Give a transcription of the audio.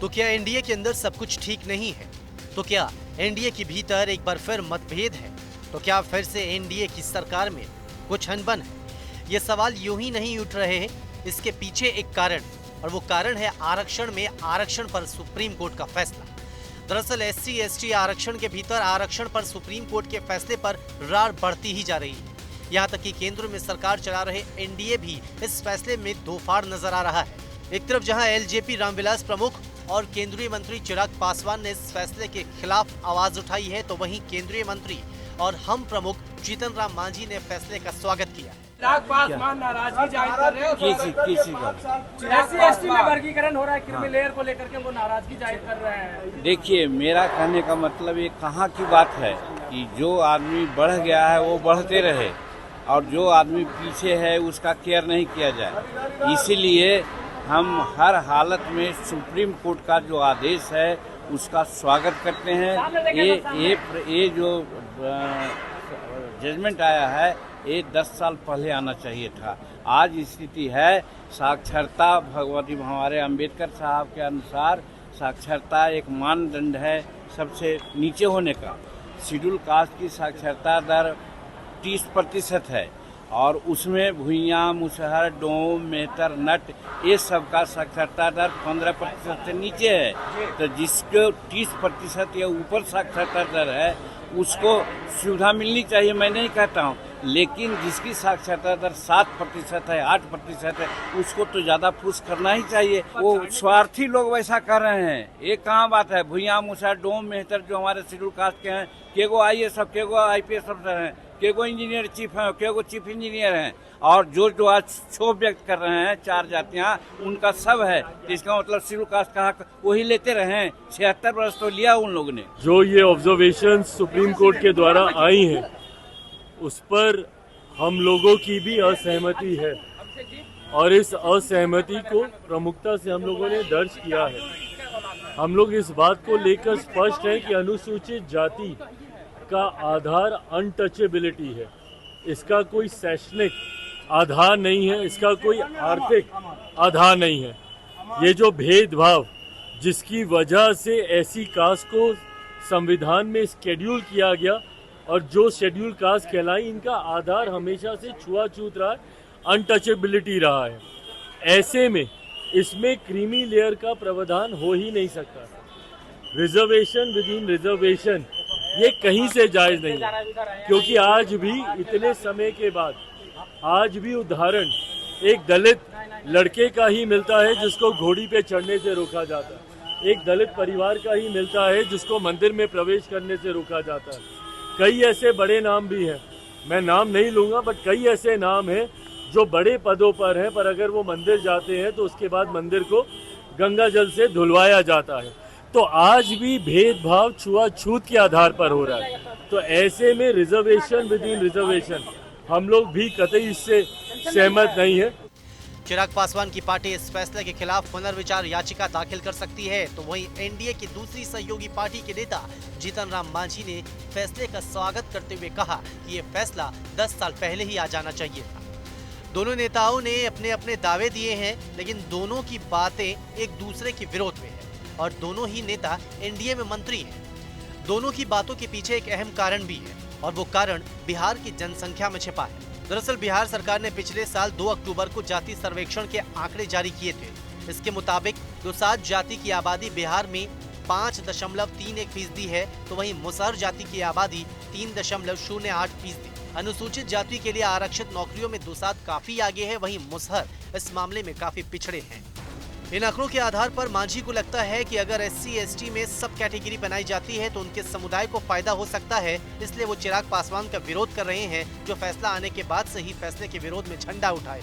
तो क्या एनडीए के अंदर सब कुछ ठीक नहीं है? तो क्या एनडीए के भीतर एक बार फिर मतभेद है? तो क्या फिर से एनडीए की सरकार में कुछ अनबन है? ये सवाल यूं ही नहीं उठ रहे हैं, इसके पीछे एक कारण, और वो कारण है आरक्षण में आरक्षण पर सुप्रीम कोर्ट का फैसला। दरअसल SC/ST आरक्षण के भीतर आरक्षण पर सुप्रीम कोर्ट के फैसले पर रार बढ़ती ही जा रही है। यहाँ तक कि केंद्र में सरकार चला रहे एनडीए भी इस फैसले में दो फाड़ नजर आ रहा है। एक तरफ जहां एलजेपी रामविलास प्रमुख और केंद्रीय मंत्री चिराग पासवान ने इस फैसले के खिलाफ आवाज उठाई है, तो वहीं केंद्रीय मंत्री और हम प्रमुख जीतन राम मांझी ने फैसले का स्वागत किया है। चिराग पासवान नाराजगी जाहिर कर रहे हैं। किसी का SC/ST में वर्गीकरण हो रहा है, क्रीमी लेयर को लेकर के वो नाराजगी जाहिर कर रहे हैं। देखिए, मेरा कहने का मतलब ये कहाँ की बात है कि जो आदमी बढ़ गया है वो बढ़ते रहे और जो आदमी पीछे है उसका केयर नहीं किया जाए। इसीलिए हम हर हालत में सुप्रीम कोर्ट का जो आदेश है उसका स्वागत करते हैं। ये जो जजमेंट आया है ये 10 साल पहले आना चाहिए था। आज स्थिति है साक्षरता, भगवती हमारे अंबेडकर साहब के अनुसार साक्षरता एक मानदंड है सबसे नीचे होने का। शेड्यूल कास्ट की साक्षरता दर 30% है और उसमें भुइयाँ, मुसहर, डोम, मेहतर, नट ये सब का साक्षरता दर 15% से नीचे है। तो जिसको 30% या ऊपर साक्षरता दर है उसको सुविधा मिलनी चाहिए, मैं नहीं कहता हूँ, लेकिन जिसकी साक्षरता दर 7% है, 8% है, उसको तो ज़्यादा पुश करना ही चाहिए। वो स्वार्थी लोग वैसा कर रहे हैं। ये कहाँ बात है? भुइयाँ, मुसहर, डोम, मेहतर जो हमारे शेड्यूल कास्ट के हैं, केगो IAS, केगो IPS अफसर हैं, केगो इंजीनियर चीफ हैं, केगो चीफ इंजीनियर हैं, और जो आज क्षोभ व्यक्त कर रहे हैं 4 जातियां, उनका सब है। इसका मतलब शेड्यूल कास्ट का हक वही लेते रहे। 76 वर्ष तो लिया उन लोगों ने। जो ये ऑब्जर्वेशन सुप्रीम कोर्ट के द्वारा आई हैं उस पर हम लोगों की भी असहमति है और इस असहमति को प्रमुखता से हम लोगों ने दर्ज किया है। हम लोग इस बात को लेकर स्पष्ट है कि अनुसूचित जाति का आधार अनटचेबिलिटी है। इसका कोई शैक्षणिक आधार नहीं है, इसका कोई आर्थिक आधार नहीं है। ये जो भेदभाव जिसकी वजह से ऐसी कास्ट को संविधान में शेड्यूल किया गया और जो शेड्यूल कास्ट कहलाई, इनका आधार हमेशा से छुआछूत रहा है, अनटचेबिलिटी रहा है। ऐसे में इसमें क्रीमी लेयर का प्रावधान हो ही नहीं सकता। रिजर्वेशन विद इन रिजर्वेशन ये कहीं से जायज नहीं है, क्योंकि आज भी इतने समय के बाद आज भी उदाहरण एक दलित लड़के का ही मिलता है जिसको घोड़ी पे चढ़ने से रोका जाता है, एक दलित परिवार का ही मिलता है जिसको मंदिर में प्रवेश करने से रोका जाता है। कई ऐसे बड़े नाम भी हैं, मैं नाम नहीं लूंगा, बट कई ऐसे नाम हैं जो बड़े पदों पर हैं, पर अगर वो मंदिर जाते हैं तो उसके बाद मंदिर को गंगा जल से धुलवाया जाता है। तो आज भी भेदभाव छुआछूत के आधार पर हो रहा है। तो ऐसे में रिजर्वेशन विद इन रिजर्वेशन हम लोग भी कतई इससे सहमत नहीं है। चिराग पासवान की पार्टी इस फैसले के खिलाफ पुनर्विचार याचिका दाखिल कर सकती है, तो वहीं एनडीए की दूसरी सहयोगी पार्टी के नेता जीतन राम मांझी ने फैसले का स्वागत करते हुए कहा कि ये फैसला 10 साल पहले ही आ जाना चाहिए था। दोनों नेताओं ने अपने अपने दावे दिए हैं, लेकिन दोनों की बातें एक दूसरे के विरोध में है और दोनों ही नेता एनडीए में मंत्री हैं। दोनों की बातों के पीछे एक अहम कारण भी है और वो कारण बिहार की जनसंख्या में छिपा है। दरअसल बिहार सरकार ने पिछले साल 2 अक्टूबर को जाति सर्वेक्षण के आंकड़े जारी किए थे। इसके मुताबिक दुसाध जाति की आबादी बिहार में 5.31% है, तो वहीं मुसहर जाति की आबादी 3.08%। अनुसूचित जाति के लिए आरक्षित नौकरियों में दुसाध काफी आगे है, वहीं मुसहर इस मामले में काफी पिछड़े हैं। इन आंकड़ों के आधार पर मांझी को लगता है कि अगर SC/ST में सब कैटेगरी बनाई जाती है तो उनके समुदाय को फायदा हो सकता है, इसलिए वो चिराग पासवान का विरोध कर रहे हैं, जो फैसला आने के बाद से ही फैसले के विरोध में झंडा उठाए।